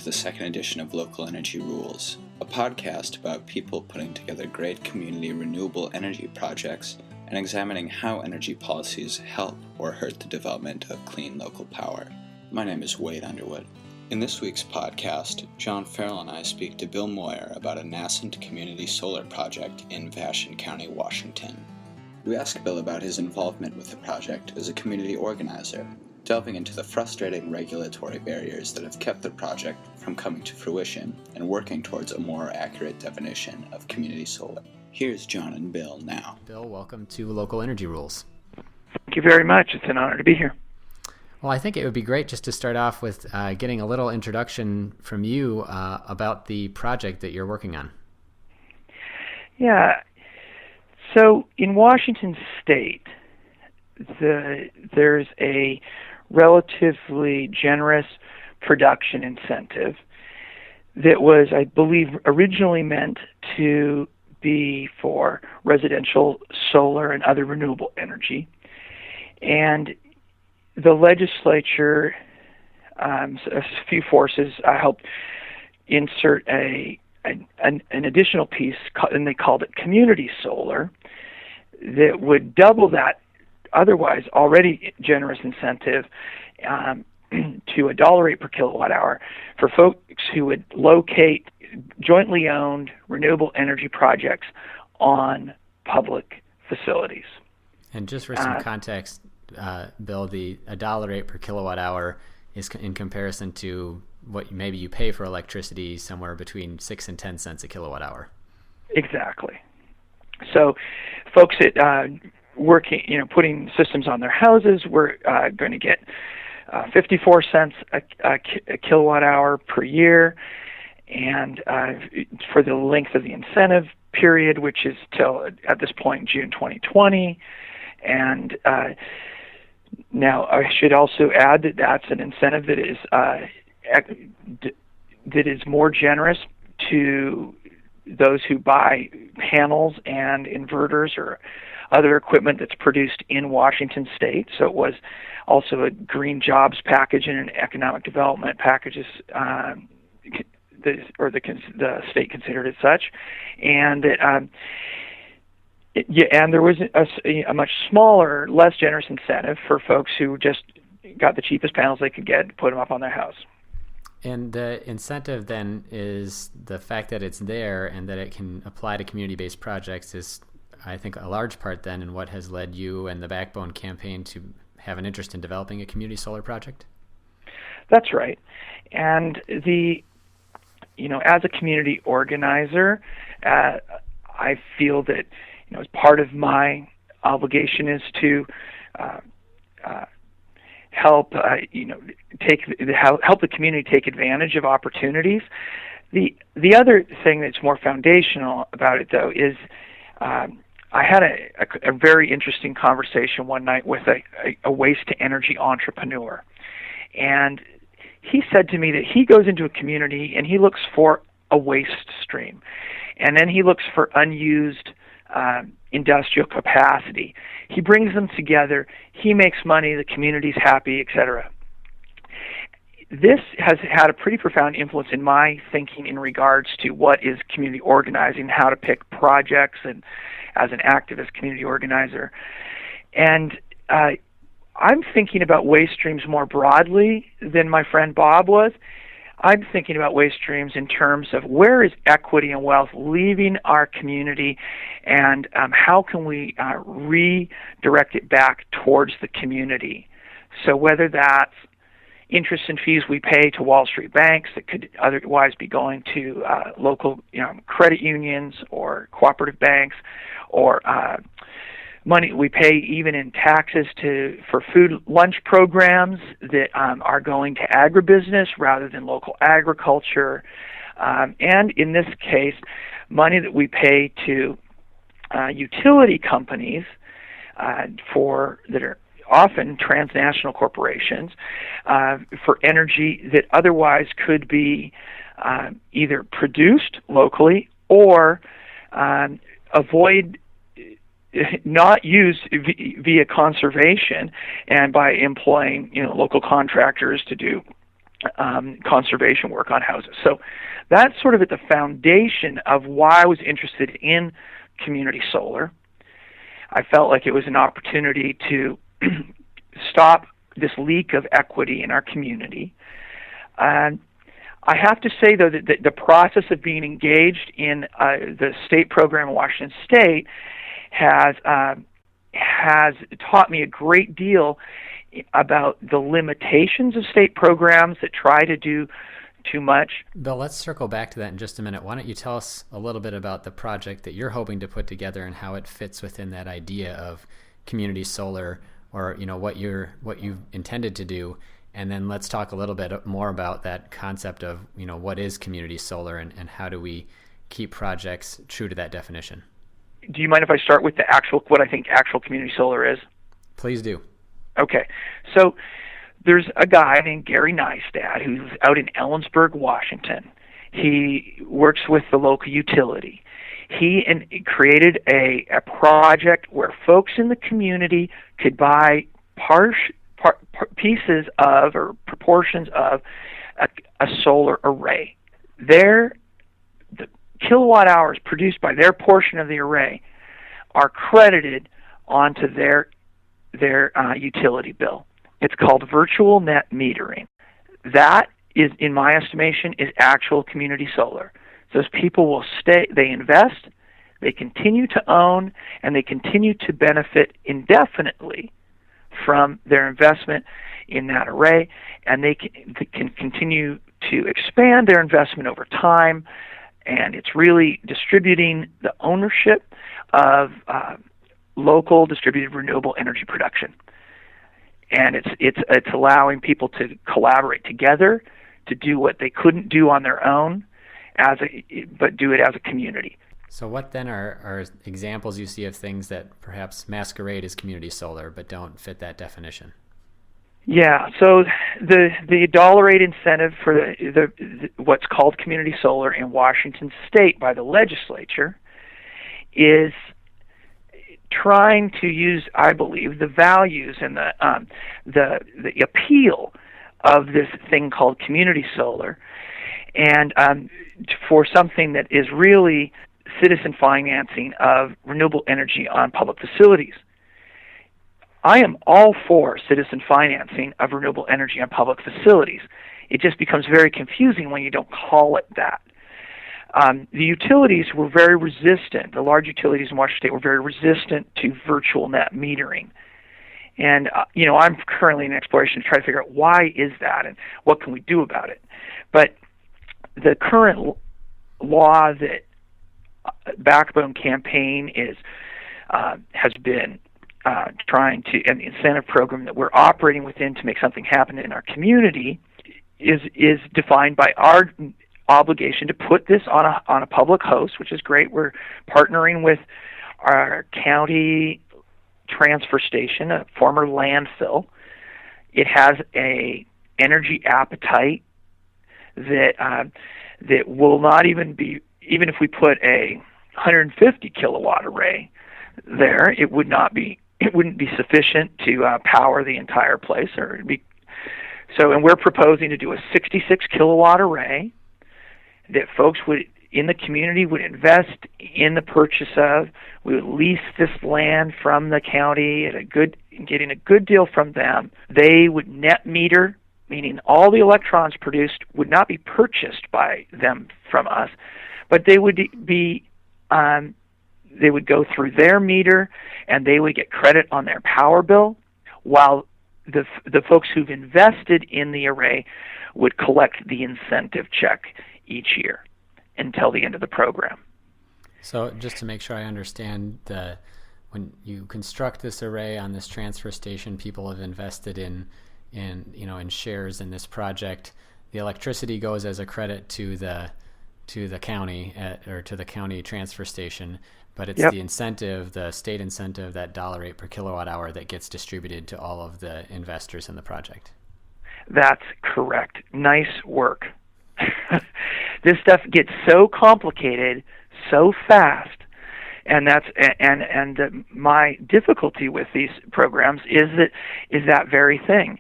the second edition of Local Energy Rules, a podcast about people putting together great community renewable energy projects and examining how energy policies help or hurt the development of clean local power. My name is Wade Underwood. In this week's podcast, John Farrell and I speak to Bill Moyer about a nascent community solar project in Vashon County, Washington. We ask Bill about his involvement with the project as a community organizer, delving into the frustrating regulatory barriers that have kept the project from coming to fruition and working towards a more accurate definition of community solar. Here's John and Bill now. Bill, welcome to Local Energy Rules. Thank you very much. It's an honor to be here. Well, I think it would be great just to start off with getting a little introduction from you about the project that you're working on. Yeah. So in Washington State, there's a relatively generous production incentive that was, I believe, originally meant to be for residential solar and other renewable energy. And the legislature, a few forces, helped insert an additional piece, and they called it community solar, that would double that otherwise already generous incentive to $1 per kilowatt hour for folks who would locate jointly owned renewable energy projects on public facilities. And just for some context, Bill, the $1 per kilowatt hour is in comparison to what maybe you pay for electricity, somewhere between 6 and 10 cents a kilowatt hour. Exactly. So folks that working, putting systems on their houses, we're going to get 54 cents a kilowatt hour per year, and for the length of the incentive period, which is till at this point June 2020. And now I should also add that that's an incentive that is more generous to those who buy panels and inverters or other equipment that's produced in Washington State. So it was also a green jobs package and an economic development packages, the state considered it such, and that. And there was a much smaller, less generous incentive for folks who just got the cheapest panels they could get and put them up on their house. And the incentive then is the fact that it's there and that it can apply to community-based projects is, I think, a large part then in what has led you and the Backbone campaign to have an interest in developing a community solar project? That's right. And as a community organizer, I feel that as part of my obligation is to help help the community take advantage of opportunities. The other thing that's more foundational about it, though, is I had a very interesting conversation one night with a waste-to-energy entrepreneur, and he said to me that he goes into a community and he looks for a waste stream, and then he looks for unused industrial capacity. He brings them together, he makes money, the community's happy, etc. This has had a pretty profound influence in my thinking in regards to what is community organizing, how to pick projects, and as an activist community organizer. And I'm thinking about waste streams more broadly than my friend Bob was. I'm thinking about waste streams in terms of where is equity and wealth leaving our community, and how can we redirect it back towards the community. So whether that's interest and fees we pay to Wall Street banks that could otherwise be going to local credit unions or cooperative banks, or money we pay even in taxes for food lunch programs that are going to agribusiness rather than local agriculture, and in this case, money that we pay to utility companies that are often transnational corporations for energy that otherwise could be either produced locally or not used via conservation and by employing local contractors to do conservation work on houses. So that's sort of at the foundation of why I was interested in community solar. I felt like it was an opportunity to stop this leak of equity in our community. And I have to say, though, that the process of being engaged in the state program in Washington State has taught me a great deal about the limitations of state programs that try to do too much. Bill, let's circle back to that in just a minute. Why don't you tell us a little bit about the project that you're hoping to put together and how it fits within that idea of community solar, or what you've intended to do, and then let's talk a little bit more about that concept of what is community solar and how do we keep projects true to that definition. Do you mind if I start with what I think actual community solar is? Please do. Okay, so there's a guy named Gary Neistat who's out in Ellensburg, Washington. He works with the local utility. He created a project where folks in the community could buy pieces of or proportions of a solar array. The kilowatt hours produced by their portion of the array are credited onto their utility bill. It's called virtual net metering. That is, in my estimation, is actual community solar. Those people will stay, they invest, they continue to own, and they continue to benefit indefinitely from their investment in that array, and they can continue to expand their investment over time, and it's really distributing the ownership of local distributed renewable energy production. And it's allowing people to collaborate together to do what they couldn't do on their own, but do it as a community. So what then are examples you see of things that perhaps masquerade as community solar but don't fit that definition? Yeah, so the $1 incentive for the what's called community solar in Washington State by the legislature is trying to use, I believe, the values and the appeal of this thing called community solar, and for something that is really citizen financing of renewable energy on public facilities. I am all for citizen financing of renewable energy on public facilities. It just becomes very confusing when you don't call it that. The utilities were very resistant. The large utilities in Washington State were very resistant to virtual net metering. And, I'm currently in exploration to try to figure out why is that and what can we do about it. But the current law that Backbone Campaign has been trying to, and the incentive program that we're operating within to make something happen in our community is defined by our obligation to put this on a public host, which is great. We're partnering with our county transfer station, a former landfill. It has a energy appetite that will not even be, even if we put a 150 kilowatt array there, it wouldn't be sufficient to power the entire place, and we're proposing to do a 66 kilowatt array that folks in the community would invest in the purchase of. We would lease this land from the county getting a good deal from them. They would net meter, meaning all the electrons produced would not be purchased by them from us, but they would go through their meter and they would get credit on their power bill, while the folks who've invested in the array would collect the incentive check each year until the end of the program. So just to make sure I understand, when you construct this array on this transfer station, people have invested in shares in this project. The electricity goes as a credit to the county or to the county transfer station, but it's the incentive, the state incentive, that $1 per kilowatt hour that gets distributed to all of the investors in the project. That's correct. Nice work. This stuff gets so complicated so fast, and my difficulty with these programs is that very thing.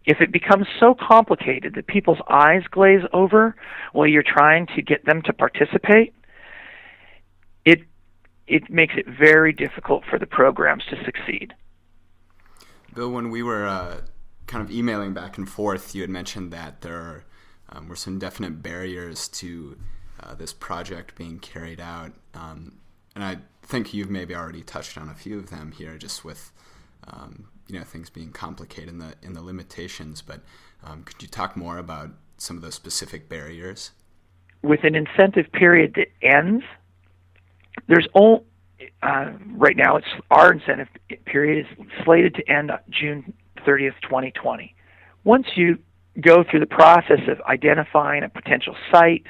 if it becomes so complicated that people's eyes glaze over while you're trying to get them to participate, it makes it very difficult for the programs to succeed. Bill, when we were kind of emailing back and forth, you had mentioned that there were some definite barriers to this project being carried out, and I think you've maybe already touched on a few of them here, just with things being complicated in the limitations. But could you talk more about some of those specific barriers? With an incentive period that ends, there's only right now our incentive period is slated to end on June 30th, 2020. Once you go through the process of identifying a potential site,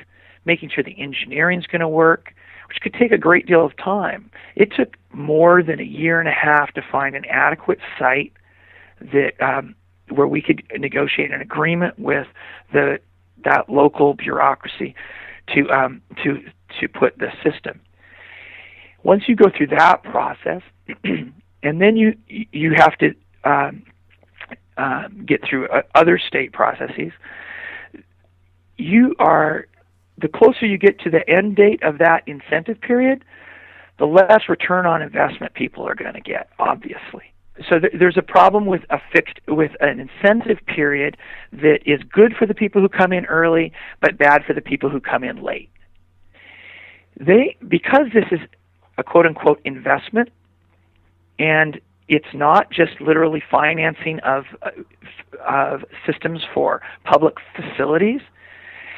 making sure the engineering is going to work, which could take a great deal of time. It took more than a year and a half to find an adequate site that where we could negotiate an agreement with that local bureaucracy to put the system. Once you go through that process, and then you have to get through other state processes, the closer you get to the end date of that incentive period, the less return on investment people are going to get, obviously. So there's a problem with an incentive period that is good for the people who come in early, but bad for the people who come in late. Because this is a quote-unquote investment, and it's not just literally financing of systems for public facilities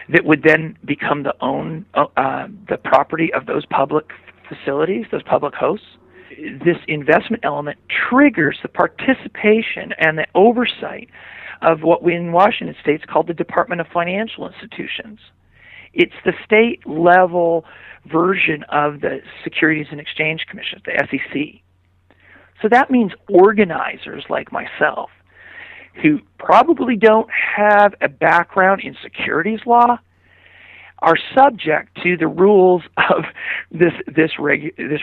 that would then become the property of those public facilities, those public hosts. This investment element triggers the participation and the oversight of what we in Washington State is called the Department of Financial Institutions. It's the state level version of the Securities and Exchange Commission, the SEC. So that means organizers like myself, who probably don't have a background in securities law, are subject to the rules of this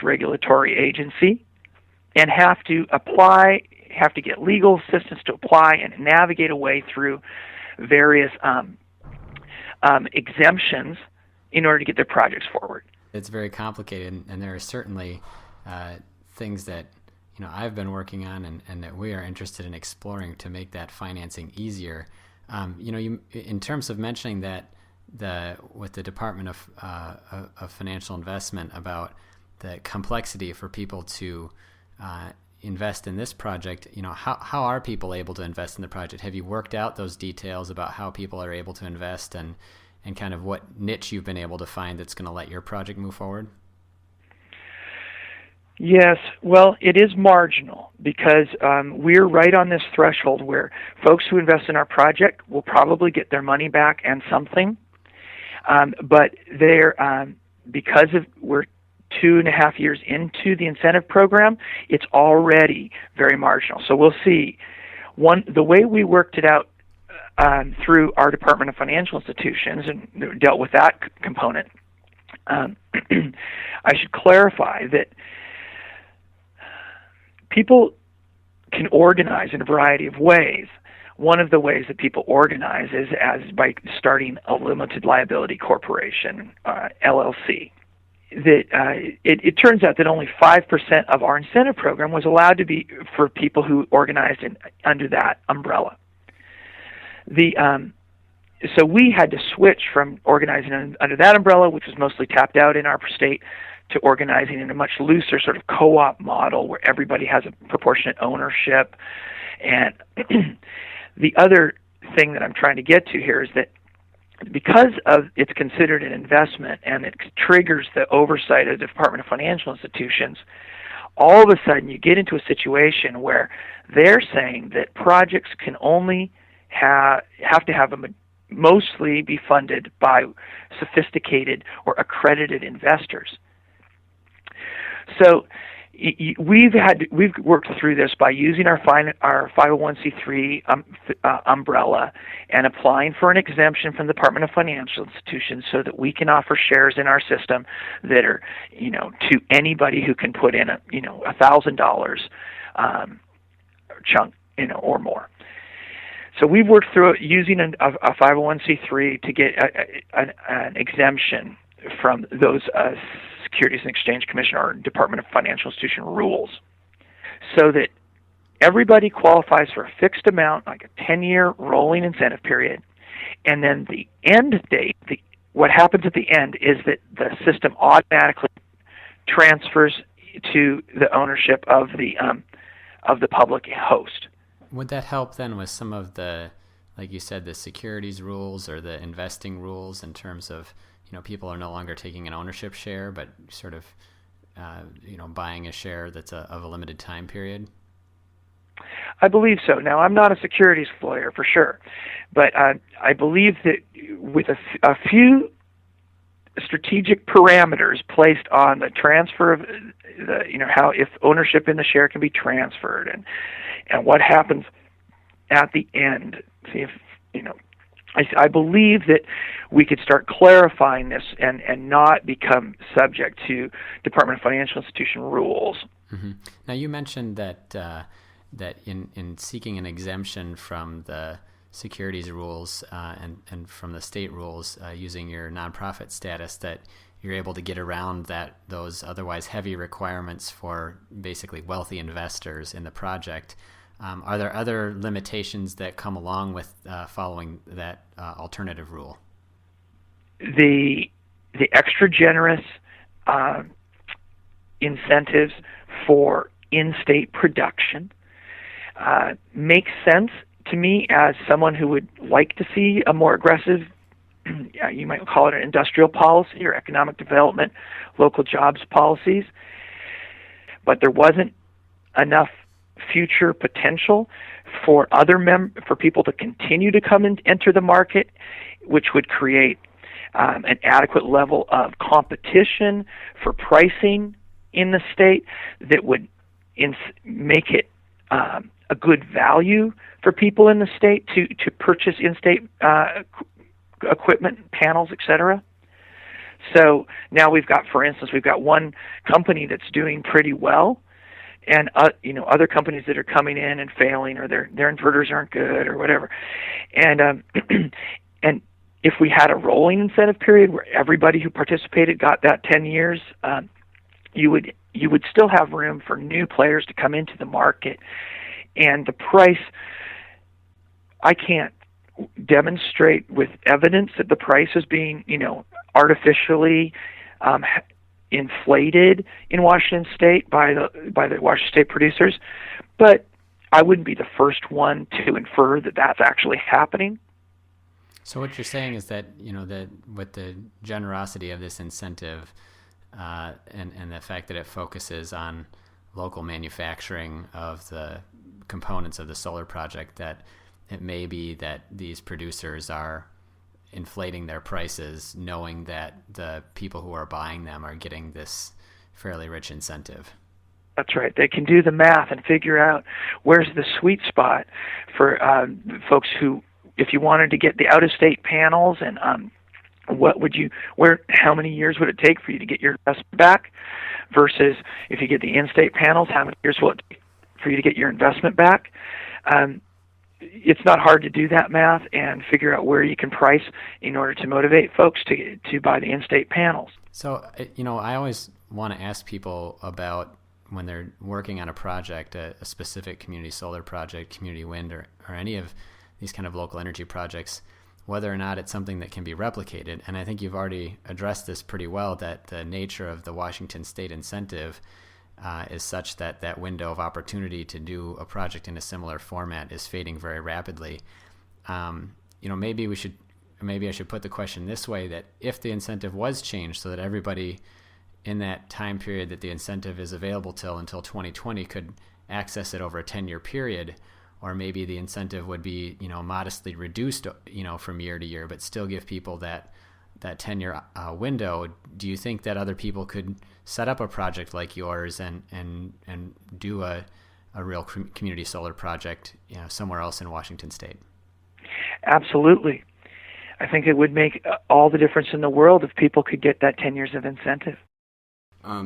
regulatory agency, and have to get legal assistance to apply and navigate a way through various exemptions in order to get their projects forward. It's very complicated, and there are certainly things that I've been working on and that we are interested in exploring to make that financing easier. You, in terms of mentioning that with the Department of Financial Investment about the complexity for people to invest in this project, how are people able to invest in the project? Have you worked out those details about how people are able to invest and kind of what niche you've been able to find that's going to let your project move forward? Yes, well, it is marginal because we're right on this threshold where folks who invest in our project will probably get their money back and something, but because we're 2.5 years into the incentive program, it's already very marginal. So we'll see. The way we worked it out through our Department of Financial Institutions and dealt with that component, I should clarify that people can organize in a variety of ways. One of the ways that people organize is by starting a limited liability corporation, LLC. It turns out that only 5% of our incentive program was allowed to be for people who organized under that umbrella. So we had to switch from organizing under that umbrella, which was mostly tapped out in our state, to organizing in a much looser sort of co-op model where everybody has a proportionate ownership. And the other thing that I'm trying to get to here is that because it's considered an investment and it triggers the oversight of the Department of Financial Institutions, all of a sudden you get into a situation where they're saying that projects can only have to mostly be funded by sophisticated or accredited investors. So we've worked through this by using our 501c3 umbrella and applying for an exemption from the Department of Financial Institutions so that we can offer shares in our system that are, to anybody who can put in $1,000 chunk, or more. So we've worked through it using a 501c3 to get an exemption from those Securities and Exchange Commission or Department of Financial Institution rules, so that everybody qualifies for a fixed amount, like a 10-year rolling incentive period, and then the end date, what happens at the end is that the system automatically transfers to the ownership of the public host. Would that help then with some of the, like you said, the securities rules or the investing rules in terms of, people are no longer taking an ownership share, but sort of, buying a share that's of a limited time period? I believe so. Now, I'm not a securities lawyer for sure, but I believe that with a few strategic parameters placed on the transfer of how if ownership in the share can be transferred and what happens at the end. See if I believe that we could start clarifying this and not become subject to Department of Financial Institution rules. Mm-hmm. Now, you mentioned that in seeking an exemption from the securities rules and from the state rules using your nonprofit status, that you're able to get around those otherwise heavy requirements for basically wealthy investors in the project. Are there other limitations that come along with following that alternative rule? The extra generous incentives for in-state production makes sense to me as someone who would like to see a more aggressive, you might call it an industrial policy or economic development, local jobs policies. But there wasn't enough future potential for for people to continue to come and enter the market, which would create an adequate level of competition for pricing in the state that would make it a good value for people in the state to purchase in-state equipment, panels, etc. So now we've got one company that's doing pretty well, and other companies that are coming in and failing, or their inverters aren't good, or whatever. And and if we had a rolling incentive period where everybody who participated got that 10 years, you would still have room for new players to come into the market. And the price, I can't demonstrate with evidence that the price is being, artificially inflated in Washington State by the Washington State producers, but I wouldn't be the first one to infer that that's actually happening. So what you're saying is that that with the generosity of this incentive and the fact that it focuses on local manufacturing of the components of the solar project, that it may be that these producers are inflating their prices knowing that the people who are buying them are getting this fairly rich incentive. That's right. They can do the math and figure out where's the sweet spot for folks who, if you wanted to get the out-of-state panels, and how many years would it take for you to get your investment back, versus if you get the in-state panels, how many years will it take for you to get your investment back? It's not hard to do that math and figure out where you can price in order to motivate folks to buy the in-state panels. So, I always want to ask people about when they're working on a project, a specific community solar project, community wind, or any of these kind of local energy projects, whether or not it's something that can be replicated. And I think you've already addressed this pretty well, that the nature of the Washington State incentive is such that window of opportunity to do a project in a similar format is fading very rapidly. Maybe I should put the question this way, that if the incentive was changed so that everybody in that time period that the incentive is available until 2020 could access it over a 10-year period, or maybe the incentive would be, modestly reduced, from year to year, but still give people that 10-year window. Do you think that other people could set up a project like yours and do a real community solar project, somewhere else in Washington State? Absolutely. I think it would make all the difference in the world if people could get that 10 years of incentive.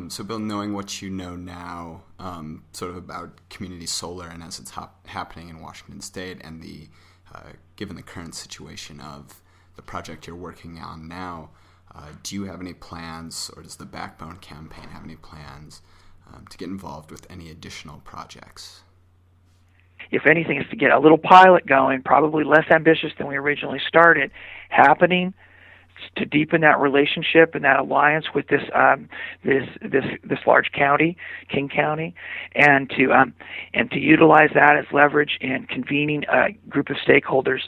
So Bill, knowing what you know now, sort of about community solar and as it's happening in Washington State, and the given the current situation of the project you're working on now, do you have any plans, or does the Backbone campaign have any plans to get involved with any additional projects? If anything, is to get a little pilot going, probably less ambitious than we originally started, happening, to deepen that relationship and that alliance with this large county, King County, and to utilize that as leverage in convening a group of stakeholders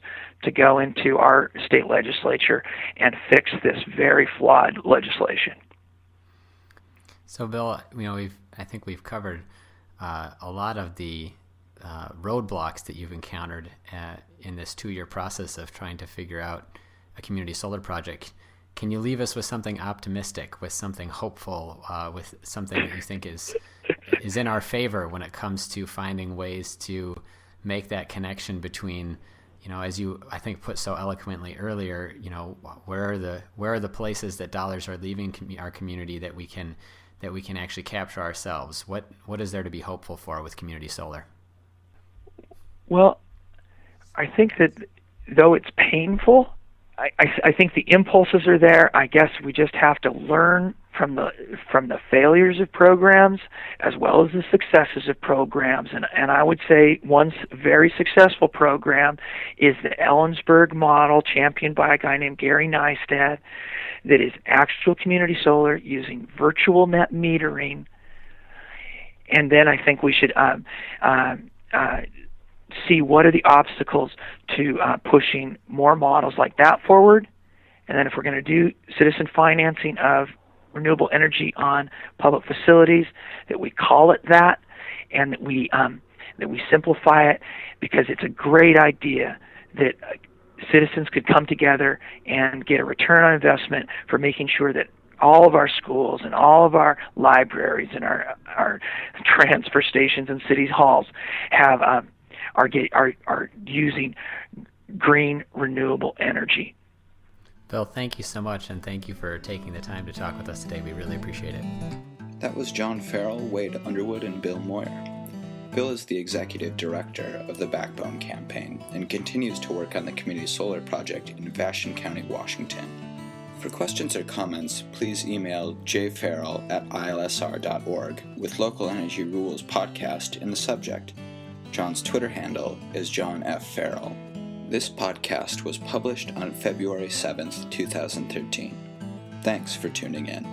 to go into our state legislature and fix this very flawed legislation. So, Bill, I think we've covered a lot of the roadblocks that you've encountered in this 2-year process of trying to figure out a community solar project. Can you leave us with something optimistic, with something hopeful, with something that you think is in our favor when it comes to finding ways to make that connection between, as you I think put so eloquently earlier, where are the places that dollars are leaving our community that we can actually capture ourselves? What is there to be hopeful for with community solar? Well, I think that though it's painful, I think the impulses are there. I guess we just have to learn from the failures of programs as well as the successes of programs. And I would say one very successful program is the Ellensburg model, championed by a guy named Gary Neistat, that is actual community solar using virtual net metering. And then I think we should see what are the obstacles to pushing more models like that forward. And then if we're going to do citizen financing of renewable energy on public facilities, that we call it that, and that we simplify it, because it's a great idea that citizens could come together and get a return on investment for making sure that all of our schools and all of our libraries and our transfer stations and city halls have are using green renewable energy. Bill, thank you so much, and thank you for taking the time to talk with us today. We really appreciate it. That was John Farrell, Wade Underwood, and Bill Moyer. Bill is the executive director of the Backbone campaign and continues to work on the community solar project in Vashon County, Washington. For questions or comments, please email jfarrell@ilsr.org with Local Energy Rules Podcast in the subject. John's Twitter handle is John F. Farrell. This podcast was published on February 7th, 2013. Thanks for tuning in.